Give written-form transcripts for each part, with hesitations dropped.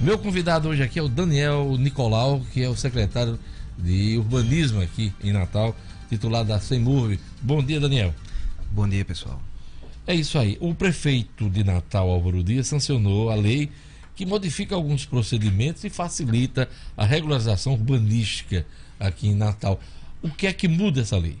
Meu convidado hoje aqui é o Daniel Nicolau, que é o secretário de Urbanismo aqui em Natal, titular da Semurb. Bom dia, Daniel. Bom dia, pessoal. É isso aí. O prefeito de Natal, Álvaro Dias, sancionou a lei que modifica alguns procedimentos e facilita a regularização urbanística aqui em Natal. O que é que muda essa lei?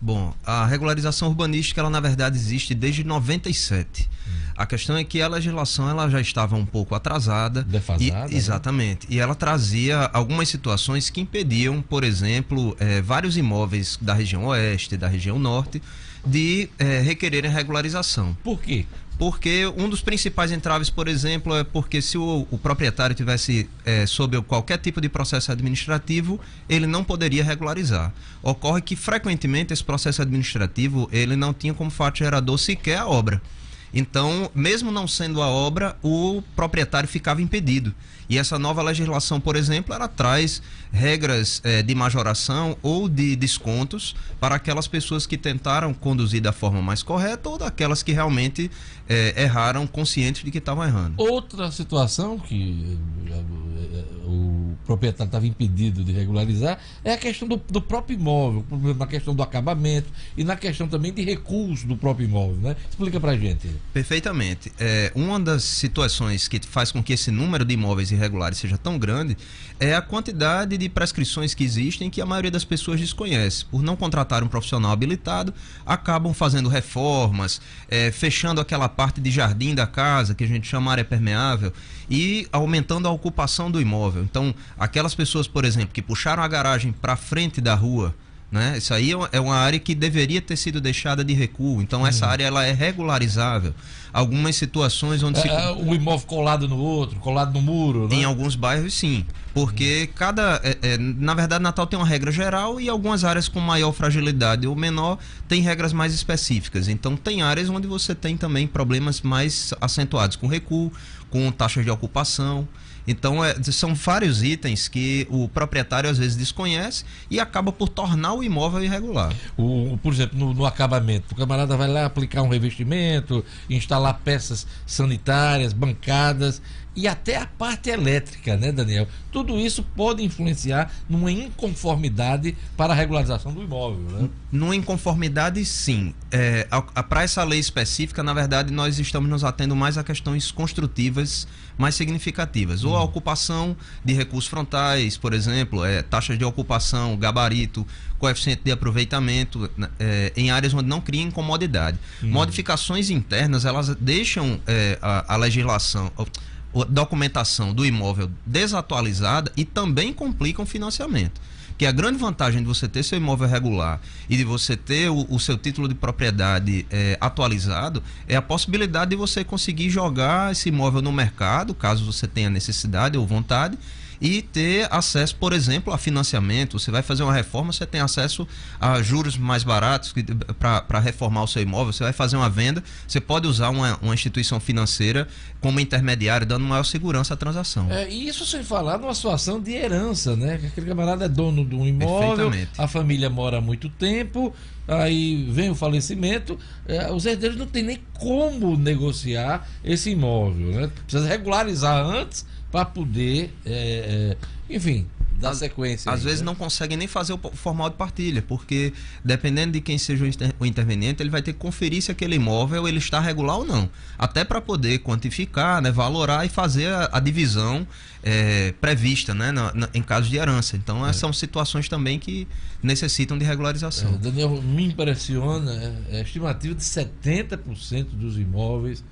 Bom, a regularização urbanística, ela na verdade existe desde 97. A questão é que a legislação ela já estava um pouco atrasada. Defasada. Exatamente. Né? E ela trazia algumas situações que impediam, por exemplo, vários imóveis da região oeste, da região norte, de requererem regularização. Por quê? Porque um dos principais entraves, por exemplo, é porque se o proprietário tivesse sob qualquer tipo de processo administrativo, ele não poderia regularizar. Ocorre que, frequentemente, esse processo administrativo ele não tinha como fato gerador sequer a obra. Então, mesmo não sendo a obra, o proprietário ficava impedido. E essa nova legislação, por exemplo, ela traz regras de majoração ou de descontos para aquelas pessoas que tentaram conduzir da forma mais correta ou daquelas que realmente erraram conscientes de que estavam errando. Outra situação que o proprietário estava impedido de regularizar é a questão do próprio imóvel, na questão do acabamento e na questão também de recurso do próprio imóvel, né? Explica pra gente. Perfeitamente. Uma das situações que faz com que esse número de imóveis irregulares seja tão grande é a quantidade de prescrições que existem que a maioria das pessoas desconhece. Por não contratar um profissional habilitado, acabam fazendo reformas, fechando aquela parte de jardim da casa, que a gente chama área permeável, e aumentando a ocupação do imóvel. Então, aquelas pessoas, por exemplo, que puxaram a garagem para frente da rua, né? Isso aí é uma área que deveria ter sido deixada de recuo. Então essa área ela é regularizável. Algumas situações onde o imóvel colado no outro, colado no muro, né? Em alguns bairros sim, porque na verdade Natal tem uma regra geral e algumas áreas com maior fragilidade ou menor tem regras mais específicas. Então tem áreas onde você tem também problemas mais acentuados com recuo, com taxas de ocupação. Então são vários itens que o proprietário às vezes desconhece e acaba por tornar o imóvel irregular. Por exemplo, no acabamento, o camarada vai lá aplicar um revestimento, instalar peças sanitárias, bancadas e até a parte elétrica, né, Daniel? Tudo isso pode influenciar numa inconformidade para a regularização do imóvel, né? Numa inconformidade, sim. Para essa lei específica, na verdade, nós estamos nos atendo mais a questões construtivas mais significativas. Ou a ocupação de recursos frontais, por exemplo, taxas de ocupação, gabarito, coeficiente de aproveitamento, em áreas onde não cria incomodidade. Modificações internas, elas deixam a legislação, a documentação do imóvel desatualizada e também complicam o financiamento. Que a grande vantagem de você ter seu imóvel regular e de você ter o seu título de propriedade atualizado é a possibilidade de você conseguir jogar esse imóvel no mercado, caso você tenha necessidade ou vontade, e ter acesso, por exemplo, a financiamento. Você vai fazer uma reforma, você tem acesso a juros mais baratos para reformar o seu imóvel. Você vai fazer uma venda, você pode usar uma instituição financeira como intermediário, dando maior segurança à transação. E isso sem falar numa situação de herança, né? Aquele camarada é dono de um imóvel, a família mora há muito tempo, aí vem o falecimento, os herdeiros não tem nem como negociar esse imóvel, né? Precisa regularizar antes para poder, enfim, dar sequência. Às vezes não conseguem nem fazer o formal de partilha, porque dependendo de quem seja o interveniente, ele vai ter que conferir se aquele imóvel ele está regular ou não. Até para poder quantificar, né, valorar e fazer a divisão prevista, né, em caso de herança. Então essas são situações também que necessitam de regularização. Daniel, me impressiona a estimativa de 70% dos imóveis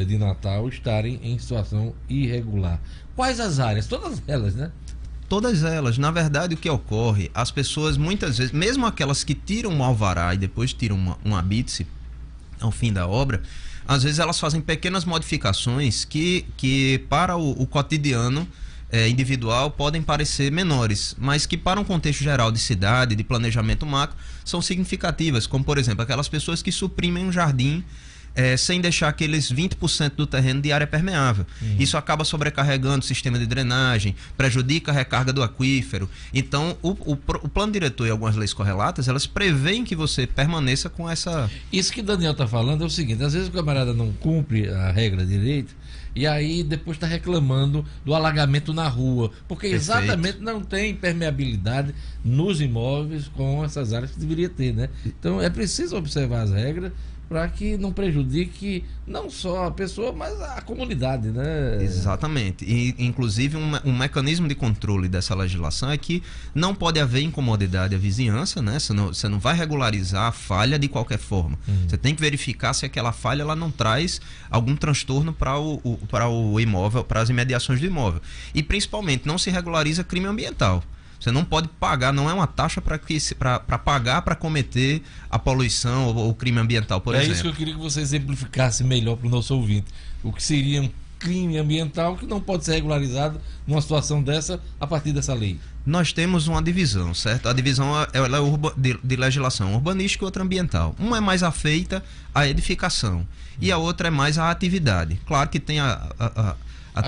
de Natal estarem em situação irregular. Quais as áreas? Todas elas, né? Todas elas. Na verdade, o que ocorre, as pessoas muitas vezes, mesmo aquelas que tiram um alvará e depois tiram um habite-se ao fim da obra, às vezes elas fazem pequenas modificações que para o cotidiano individual podem parecer menores, mas que para um contexto geral de cidade, de planejamento macro, são significativas, como por exemplo aquelas pessoas que suprimem um jardim sem deixar aqueles 20% do terreno de área permeável. Isso acaba sobrecarregando o sistema de drenagem, prejudica a recarga do aquífero. Então, o plano diretor e algumas leis correlatas, elas preveem que você permaneça com essa... Isso que o Daniel está falando é o seguinte: às vezes o camarada não cumpre a regra direito e aí depois está reclamando do alagamento na rua, porque exatamente não tem permeabilidade nos imóveis com essas áreas que deveria ter, né? Então é preciso observar as regras para que não prejudique não só a pessoa, mas a comunidade, né? Exatamente. E, inclusive, um mecanismo de controle dessa legislação é que não pode haver incomodidade à vizinhança, né? Você não vai regularizar a falha de qualquer forma. Você tem que verificar se aquela falha ela não traz algum transtorno para o imóvel, para as imediações do imóvel. E, principalmente, não se regulariza crime ambiental. Você não pode pagar, não é uma taxa para pagar para cometer a poluição ou o crime ambiental, por exemplo. É isso que eu queria que você exemplificasse melhor para o nosso ouvinte. O que seria um crime ambiental que não pode ser regularizado numa situação dessa a partir dessa lei? Nós temos uma divisão, certo? A divisão ela é de legislação urbanística e outra ambiental. Uma é mais afeita à edificação e a outra é mais à atividade. Claro que tem a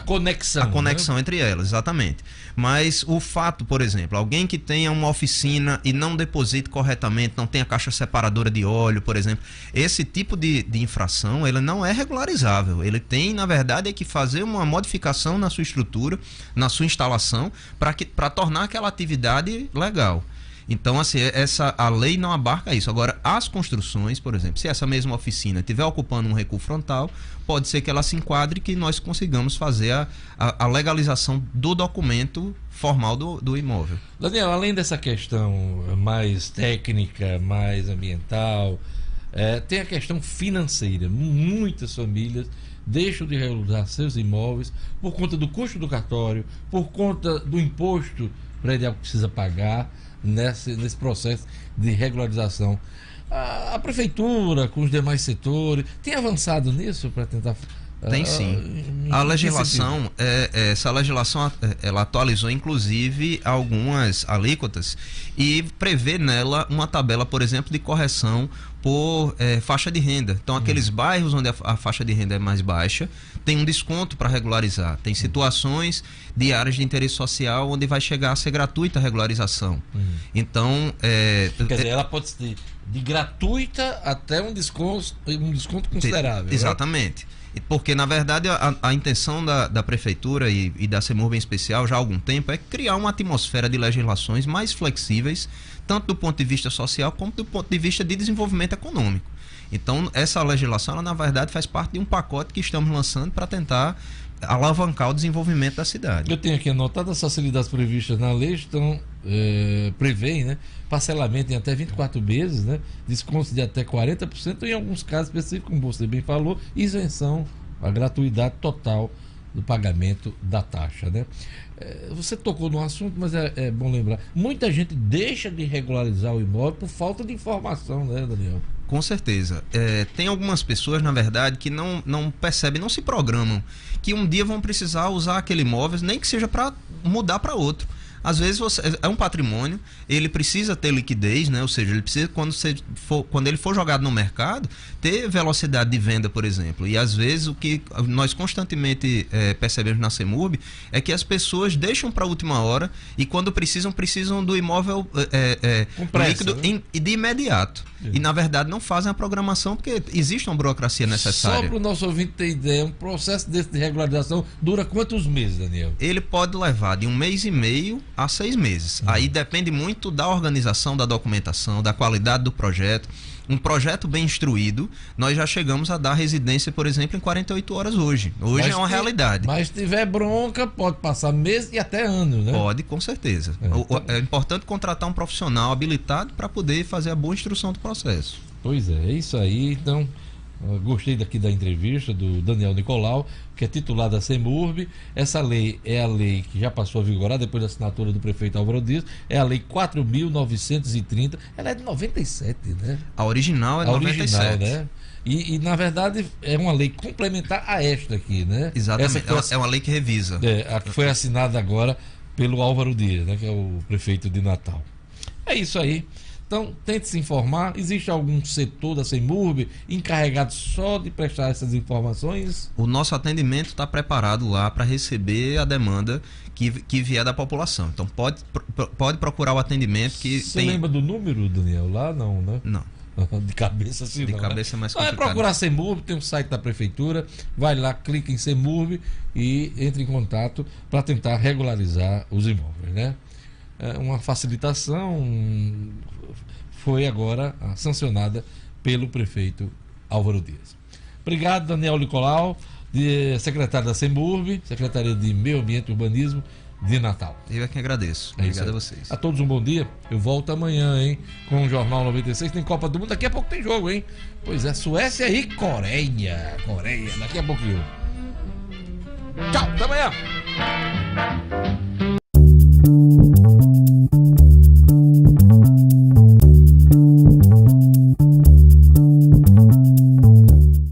conexão, né? Entre elas, exatamente. Mas o fato, por exemplo, alguém que tenha uma oficina e não deposite corretamente, não tenha caixa separadora de óleo, por exemplo, esse tipo de infração, ele não é regularizável. Ele tem, na verdade, que fazer uma modificação na sua estrutura, na sua instalação, para tornar aquela atividade legal. Então, assim, a lei não abarca isso. Agora, as construções, por exemplo, se essa mesma oficina estiver ocupando um recuo frontal, pode ser que ela se enquadre e que nós consigamos fazer a legalização do documento formal do imóvel. Daniel, além dessa questão mais técnica, mais ambiental, tem a questão financeira. Muitas famílias deixam de regularizar seus imóveis por conta do custo do cartório, por conta do imposto predial que precisa pagar nesse processo de regularização. A prefeitura, com os demais setores, tem avançado nisso para tentar... Tem sim. A legislação, essa legislação, ela atualizou inclusive algumas alíquotas e prevê nela uma tabela, por exemplo, de correção por faixa de renda. Então, aqueles bairros onde a faixa de renda é mais baixa, tem um desconto para regularizar. Tem situações de áreas de interesse social onde vai chegar a ser gratuita a regularização. Então... Quer dizer, ela pode ser de gratuita até um desconto considerável. Exatamente. Né? Porque, na verdade, a intenção da Prefeitura e da CEMURB em especial, já há algum tempo, é criar uma atmosfera de legislações mais flexíveis, tanto do ponto de vista social, como do ponto de vista de desenvolvimento econômico. Então, essa legislação, ela, na verdade, faz parte de um pacote que estamos lançando para tentar alavancar o desenvolvimento da cidade. Eu tenho aqui anotado as facilidades previstas na lei, prevêem, né, parcelamento em até 24 meses, né, descontos de até 40%, e em alguns casos específicos, como você bem falou, isenção, a gratuidade total do pagamento da taxa, né? Você tocou no assunto, mas é bom lembrar, muita gente deixa de regularizar o imóvel por falta de informação, né, Daniel? Com certeza. Tem algumas pessoas, na verdade, que não percebem, não se programam, que um dia vão precisar usar aquele imóvel, nem que seja para mudar para outro. Às vezes é um patrimônio, ele precisa ter liquidez, né? Ou seja, ele precisa, quando ele for jogado no mercado, ter velocidade de venda, por exemplo. E às vezes o que nós constantemente percebemos na CEMURB é que as pessoas deixam para a última hora e quando precisam do imóvel líquido, né? De imediato. E na verdade não fazem a programação porque existe uma burocracia necessária. Só para o nosso ouvinte ter ideia, um processo desse de regularização dura quantos meses, Daniel? Ele pode levar de 1 mês e meio a 6 meses. Aí depende muito da organização, da documentação, da qualidade do projeto. Um projeto bem instruído, nós já chegamos a dar residência, por exemplo, em 48 horas hoje. Hoje é uma realidade. Mas se tiver bronca, pode passar meses e até anos, né? Pode, com certeza. É importante contratar um profissional habilitado para poder fazer a boa instrução do processo. Pois é isso aí. Então, gostei daqui da entrevista do Daniel Nicolau, que é titular da CEMURB. Essa lei é a lei que já passou a vigorar depois da assinatura do prefeito Álvaro Dias. É a lei 4.930. Ela é de 97, né? A original é de 97. Original, né? E, na verdade, é uma lei complementar a esta aqui, né? Exatamente. É uma lei que revisa. A que foi assinada agora pelo Álvaro Dias, né? Que é o prefeito de Natal. É isso aí. Então, tente se informar. Existe algum setor da CEMURB encarregado só de prestar essas informações? O nosso atendimento está preparado lá para receber a demanda que vier da população. Então, pode procurar o atendimento que Você lembra do número, Daniel? Lá não, né? Não. De cabeça sim, de não, cabeça né? É mais complicado. Vai procurar CEMURB, tem um site da prefeitura, vai lá, clica em CEMURB e entre em contato para tentar regularizar os imóveis, né? Uma facilitação foi agora sancionada pelo prefeito Álvaro Dias. Obrigado, Daniel Nicolau, secretário da CEMURB, Secretaria de Meio Ambiente e Urbanismo de Natal. Eu é que agradeço. Obrigado a vocês. A todos um bom dia. Eu volto amanhã, hein, com o Jornal 96. Tem Copa do Mundo. Daqui a pouco tem jogo, hein? Pois é, Suécia e Coreia. Daqui a pouquinho. Tchau, até amanhã.